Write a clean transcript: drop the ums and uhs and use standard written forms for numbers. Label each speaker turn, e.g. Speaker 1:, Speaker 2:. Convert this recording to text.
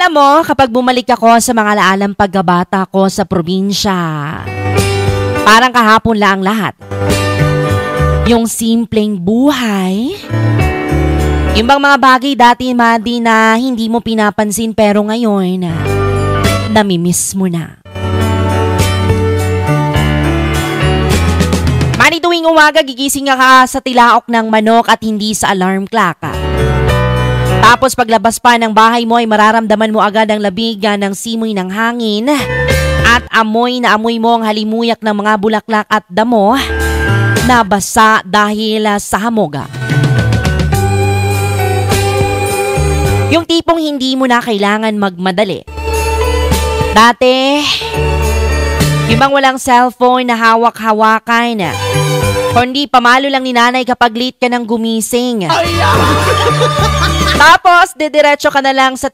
Speaker 1: Alam mo, kapag bumalik ako sa mga laalang pagkabata ko sa probinsya, parang kahapon lang lahat. Yung simpleng buhay, yung bang mga bagay dati, Madi, na hindi mo pinapansin pero ngayon, namimiss mo na. Madi, tuwing umaga, gigising ka sa tilaok ng manok at hindi sa alarm clock. Tapos paglabas pa ng bahay mo ay mararamdaman mo agad ang labigan ng simoy ng hangin at amoy na amoy mo ang halimuyak ng mga bulaklak at damo na basa dahil sa hamoga. Yung tipong hindi mo na kailangan magmadali. Dati, yung bang walang cellphone na hawak-hawakan, kundi pamalo lang ni nanay kapag late ka nang gumising. Tapos, didiretso ka na lang sa